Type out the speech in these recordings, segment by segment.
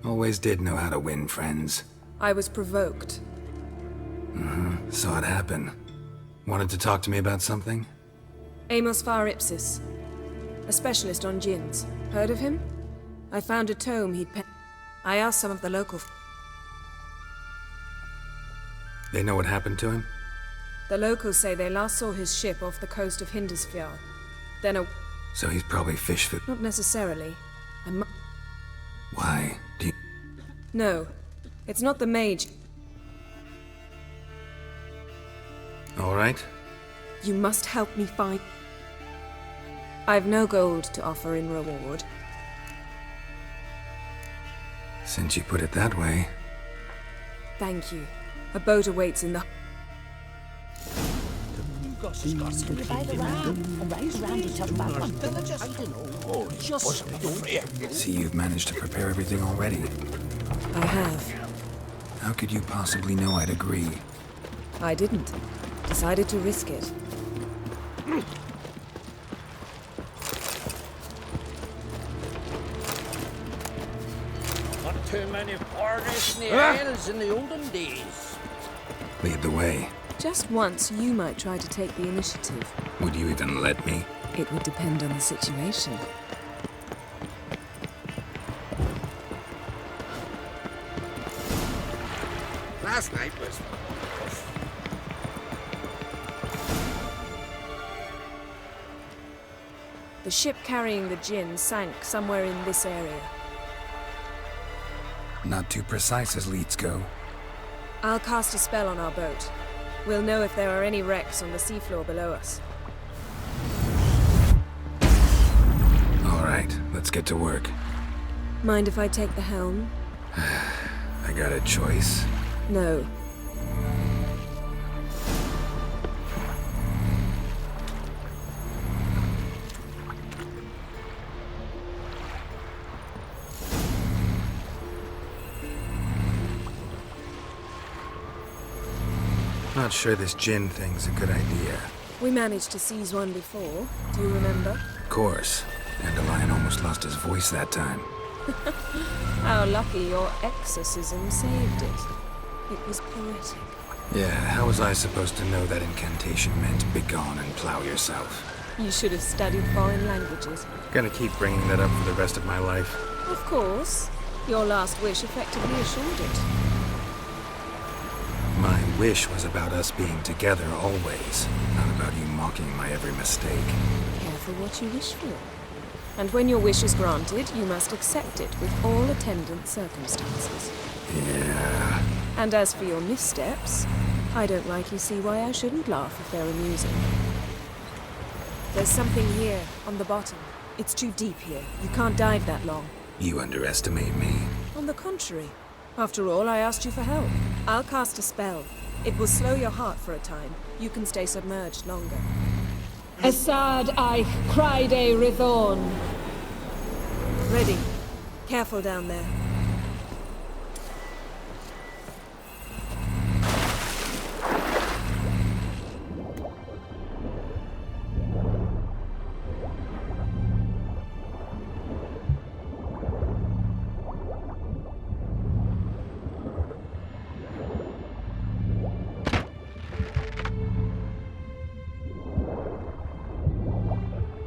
Always did know how to win friends. I was provoked. Saw it happen. Wanted to talk to me about something? Amos Far Ipsis, a specialist on djinns. Heard of him? I found a tome he'd I asked some of the local... They know what happened to him? The locals say they last saw his ship off the coast of Hindusfjord. Then a... So he's probably fish food. Not necessarily. Why? Do you... No, it's not the mage. All right. You must help me find... I've no gold to offer in reward. Since you put it that way. Thank you. A boat awaits in the... See, you've managed to prepare everything already. I have. How could you possibly know I'd agree? I didn't. Decided to risk it. Not too many foreigners in the Isles in the olden days. Lead the way. Just once, you might try to take the initiative. Would you even let me? It would depend on the situation. Last night was... The ship carrying the djinn sank somewhere in this area. Not too precise as leads go. I'll cast a spell on our boat. We'll know if there are any wrecks on the seafloor below us. All right, let's get to work. Mind if I take the helm? I got a choice. No. Not sure this djinn thing's a good idea. We managed to seize one before. Do you remember? Of course. Dandelion almost lost his voice that time. How lucky your exorcism saved it. It was poetic. Yeah, how was I supposed to know that incantation meant begone and plow yourself? You should have studied foreign languages. Gonna keep bringing that up for the rest of my life. Of course. Your last wish effectively assured it. My wish was about us being together always, not about you mocking my every mistake. Careful what you wish for. And when your wish is granted, you must accept it with all attendant circumstances. Yeah. And as for your missteps, I don't rightly see why I shouldn't laugh if they're amusing. There's something here, on the bottom. It's too deep here. You can't dive that long. You underestimate me. On the contrary. After all, I asked you for help. I'll cast a spell. It will slow your heart for a time. You can stay submerged longer. Assad Eich Criede Rithorn. Ready. Careful down there.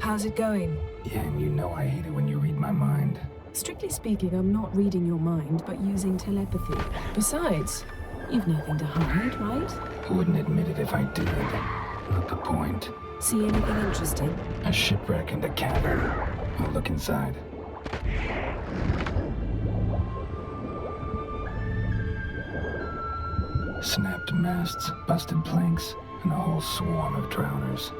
How's it going? Yeah, and you know I hate it when you read my mind. Strictly speaking, I'm not reading your mind, but using telepathy. Besides, you've nothing to hide, right? Wouldn't admit it if I did. Not the point. See anything interesting? A shipwreck and a cavern. I'll look inside. Snapped masts, busted planks, and a whole swarm of drowners.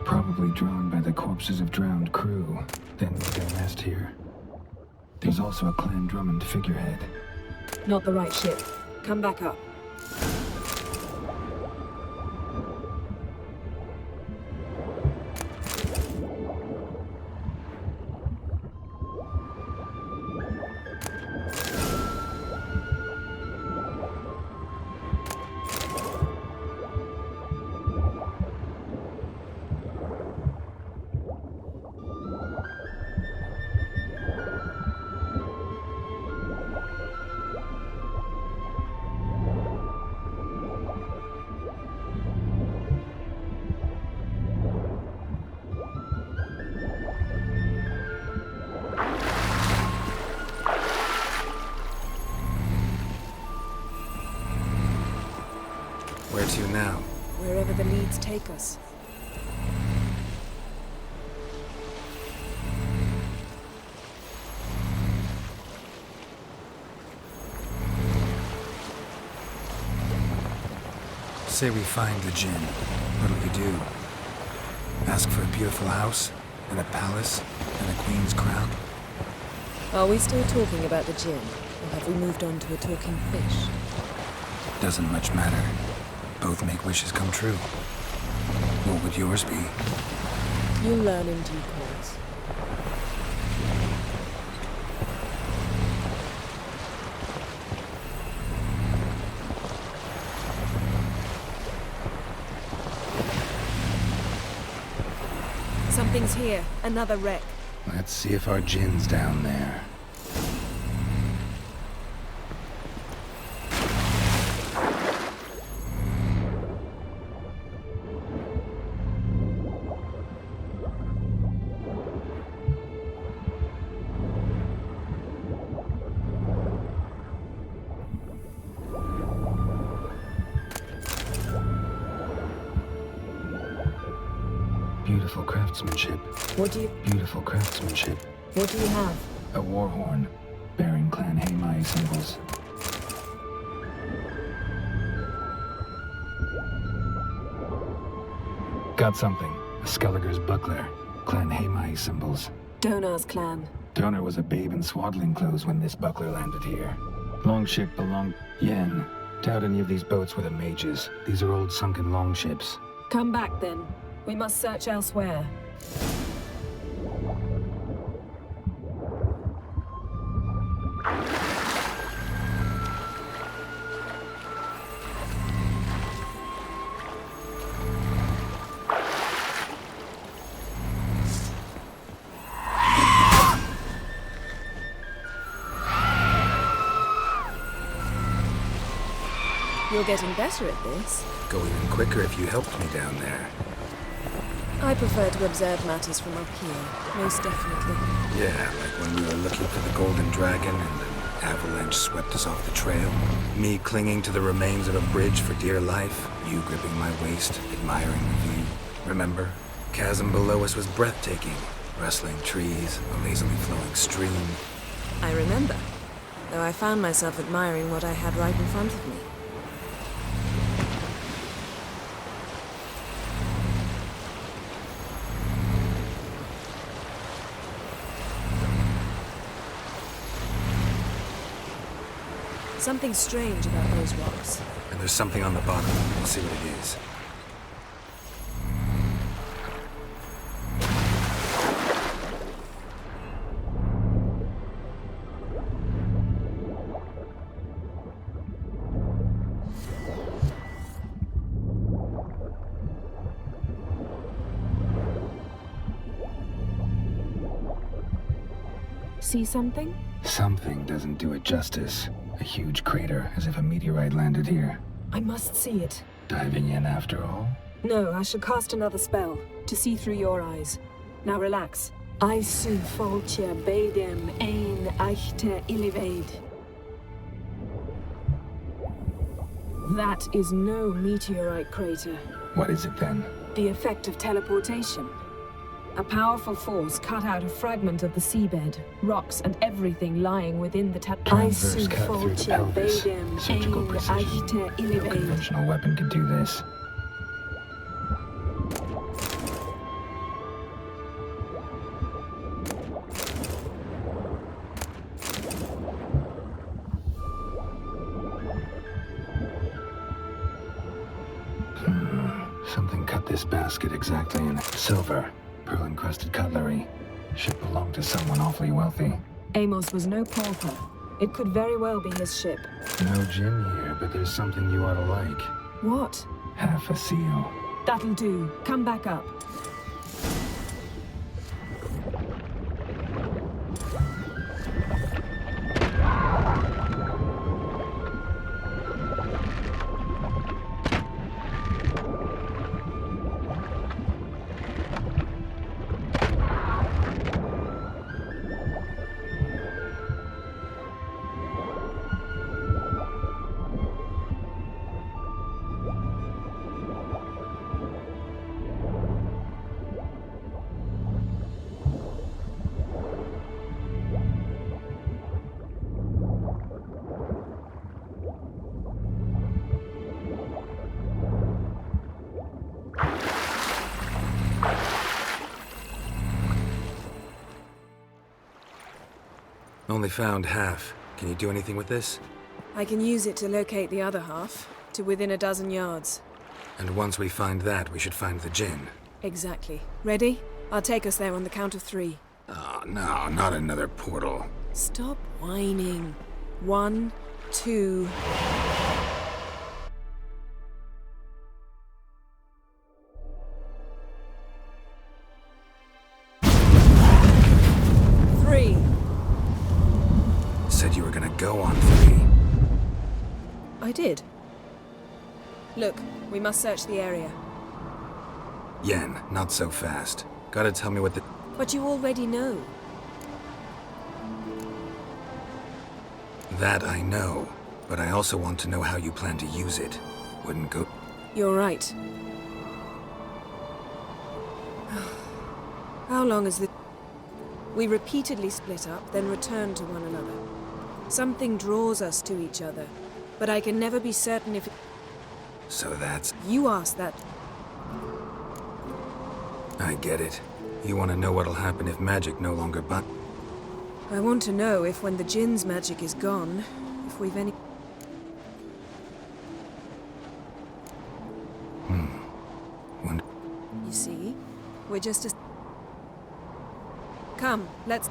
Probably drawn by the corpses of drowned crew. Then made their nest here. There's also a Clan Drummond figurehead. Not the right ship. Come back up. Where to now? Wherever the leads take us. Say we find the Jinn. What'll you do? Ask for a beautiful house? And a palace? And a queen's crown? Are we still talking about the Jinn? Or have we moved on to a talking fish? Doesn't much matter. Both make wishes come true. What would yours be? You'll learn in due course. Something's here. Another wreck. Let's see if our Jinn's down there. Beautiful craftsmanship. Beautiful craftsmanship. What do you have? A war horn, bearing Clan Haimai symbols. Got something. A Skelliger's buckler. Clan Haimai symbols. Donar's clan. Donar was a babe in swaddling clothes when this buckler landed here. Longship belonged... Yen. Doubt any of these boats were the mages. These are old sunken longships. Come back then. We must search elsewhere. You're getting better at this. Go even quicker if you helped me down there. I prefer to observe matters from up here, most definitely. Yeah, like when we were looking for the Golden Dragon and an avalanche swept us off the trail. Me clinging to the remains of a bridge for dear life. You gripping my waist, admiring the view. Remember? Chasm below us was breathtaking. Rustling trees, a lazily flowing stream. I remember, though I found myself admiring what I had right in front of me. Something strange about those rocks. And there's something on the bottom. We'll see what it is. See something? Something doesn't do it justice. A huge crater, as if a meteorite landed here. I must see it. Diving in after all? No, I shall cast another spell, to see through your eyes. Now relax. I su foltje bedem ein echte illiveid. That is no meteorite crater. What is it then? The effect of teleportation. A powerful force cut out a fragment of the seabed, rocks and everything lying within the Transverse cut through the pelvis. Surgical precision. No conventional weapon could do this. Something cut this basket exactly in silver. Pearl-encrusted cutlery. Should belong to someone awfully wealthy. Amos was no pauper. It could very well be his ship. No gin here, but there's something you ought to like. What? Half a seal. That'll do. Come back up. Only found half. Can you do anything with this? I can use it to locate the other half, to within a dozen yards. And once we find that, we should find the Jinn. Exactly. Ready? I'll take us there on the count of 3. Oh, no, not another portal. Stop whining. 1, 2... Said you were gonna go on 3. I did. Look, we must search the area. Yen, not so fast. Gotta tell me what the... But you already know. That I know, but I also want to know how you plan to use it. Wouldn't go... You're right. How long is the... We repeatedly split up, then return to one another. Something draws us to each other, but I can never be certain if... So that's... You asked that. I get it. You want to know what'll happen if magic no longer but... I want to know if when the Jinn's magic is gone, if we've any... Wonder... You see? We're just as... Come, let's...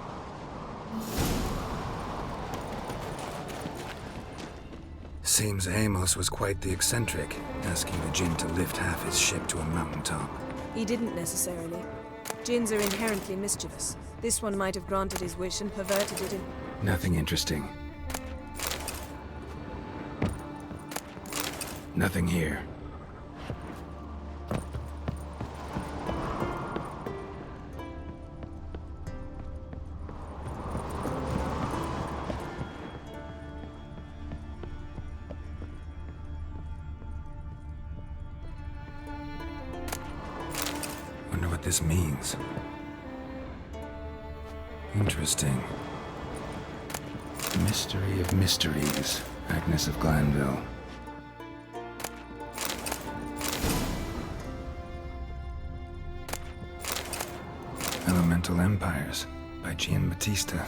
Seems Amos was quite the eccentric, asking the Jinn to lift half his ship to a mountaintop. He didn't necessarily. Jinns are inherently mischievous. This one might have granted his wish and perverted it in... Nothing interesting. Nothing here. Wonder what this means. Interesting. Mystery of mysteries, Agnes of Glanville. Elemental Empires by Gian Battista.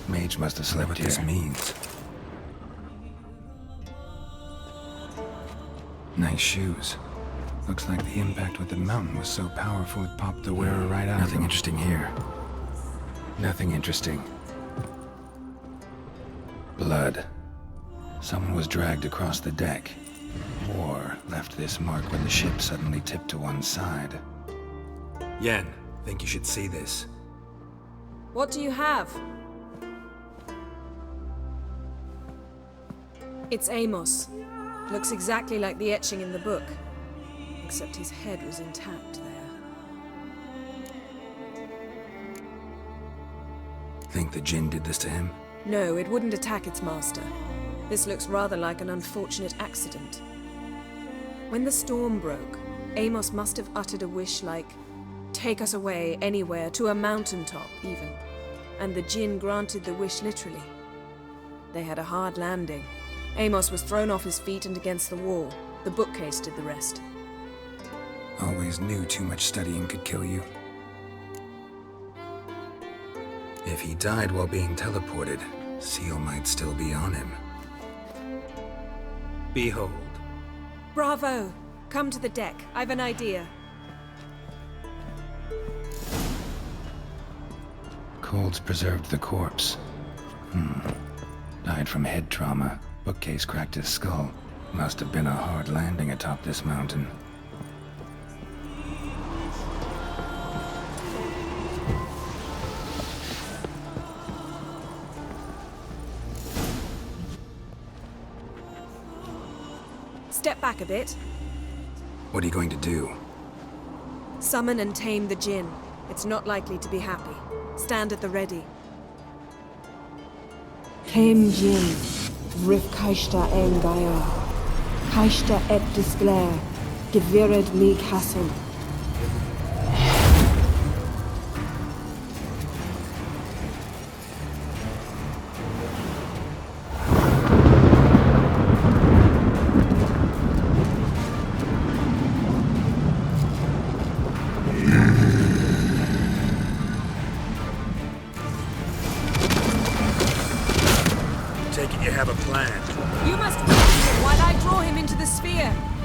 Mage must have slept here. What this means. Nice shoes. Looks like the impact with the mountain was so powerful it popped the wearer right out. Nothing interesting here. Nothing interesting. Blood. Someone was dragged across the deck. War left this mark when the ship suddenly tipped to one side. Yen, think you should see this. What do you have? It's Amos. Looks exactly like the etching in the book. Except his head was intact there. Think the Jinn did this to him? No, it wouldn't attack its master. This looks rather like an unfortunate accident. When the storm broke, Amos must have uttered a wish like, "Take us away, anywhere, to a mountaintop, even." And the Jinn granted the wish literally. They had a hard landing. Amos was thrown off his feet and against the wall. The bookcase did the rest. Always knew too much studying could kill you. If he died while being teleported, Seal might still be on him. Behold. Bravo! Come to the deck. I've an idea. Colds preserved the corpse. Died from head trauma. Bookcase cracked his skull. Must have been a hard landing atop this mountain. Step back a bit. What are you going to do? Summon and tame the Jinn. It's not likely to be happy. Stand at the ready. Came Jin, Rif Kaishta Engaya, Kaishta et Disglair, Gevired League Hassel.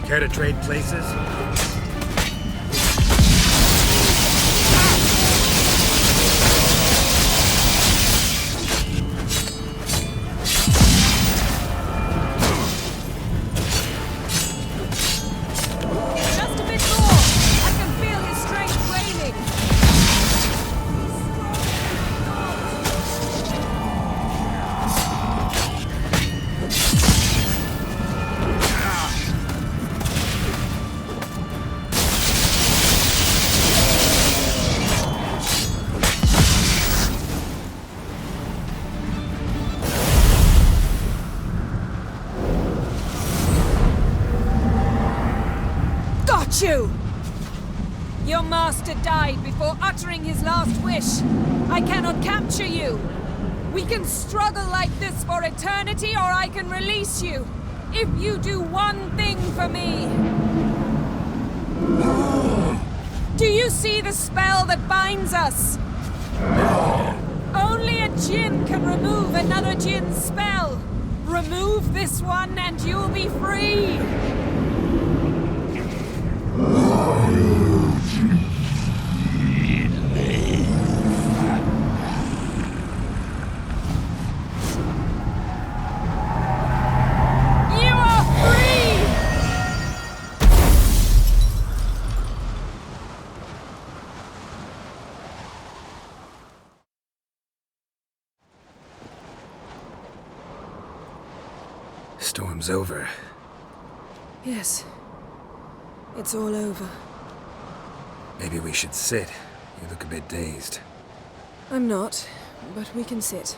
Care to trade places? Just a bit more! I can feel his strength waning! Got you! Your master died before uttering his last wish. I cannot capture you. We can struggle like this for eternity, or I can release you. If you do one thing for me. Do you see the spell that binds us? Only a djinn can remove another djinn's spell. Remove this one and you'll be free. You are free! Storm's over. Yes. It's all over. Maybe we should sit. You look a bit dazed. I'm not, but we can sit.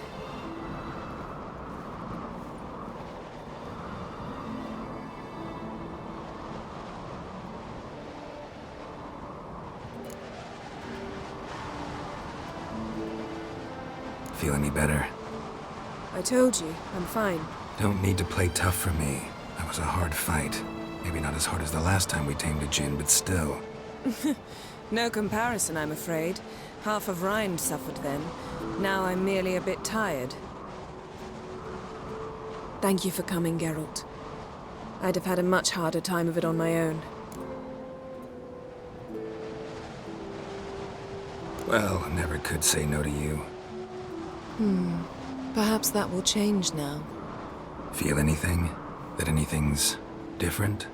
Feel any better? I told you, I'm fine. Don't need to play tough for me. That was a hard fight. Maybe not as hard as the last time we tamed a djinn, but still. No comparison, I'm afraid. Half of Rind suffered then. Now I'm merely a bit tired. Thank you for coming, Geralt. I'd have had a much harder time of it on my own. Well, never could say no to you. Perhaps that will change now. Feel anything? That anything's different?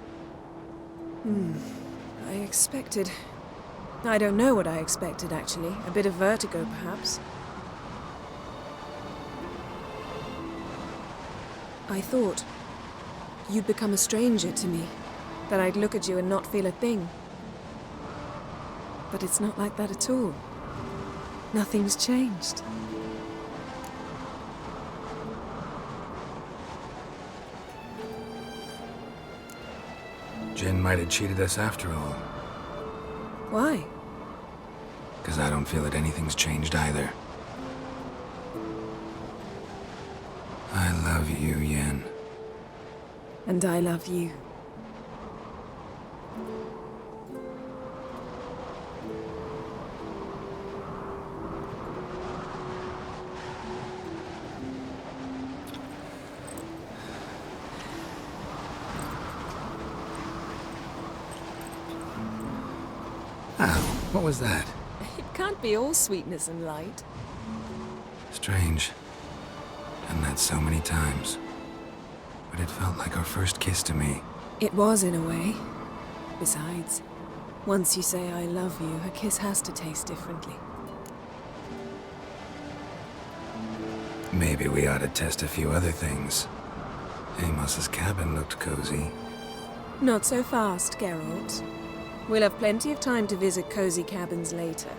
I expected... I don't know what I expected, actually. A bit of vertigo, perhaps. I thought you'd become a stranger to me. That I'd look at you and not feel a thing. But it's not like that at all. Nothing's changed. Jinn might have cheated us after all. Why? Because I don't feel that anything's changed either. I love you, Yen. And I love you. Ow, what was that? It can't be all sweetness and light. Strange. Done that so many times. But it felt like our first kiss to me. It was, in a way. Besides, once you say I love you, a kiss has to taste differently. Maybe we ought to test a few other things. Amos's cabin looked cozy. Not so fast, Geralt. We'll have plenty of time to visit cozy cabins later.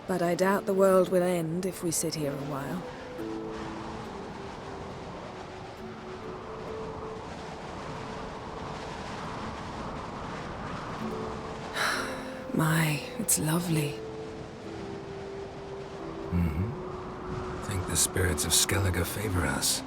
But I doubt the world will end if we sit here a while. My, it's lovely. Think the spirits of Skellige favor us.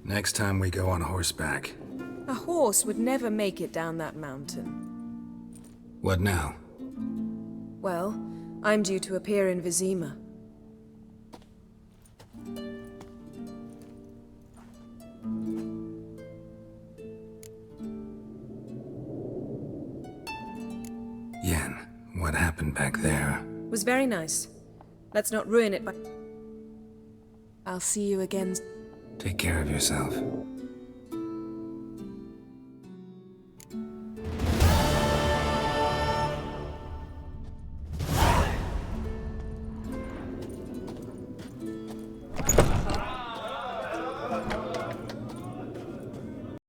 Next time we go on horseback. A horse would never make it down that mountain. What now? Well, I'm due to appear in Vizima. Yen, what happened back there? Was very nice. Let's not ruin it by... I'll see you again. Take care of yourself.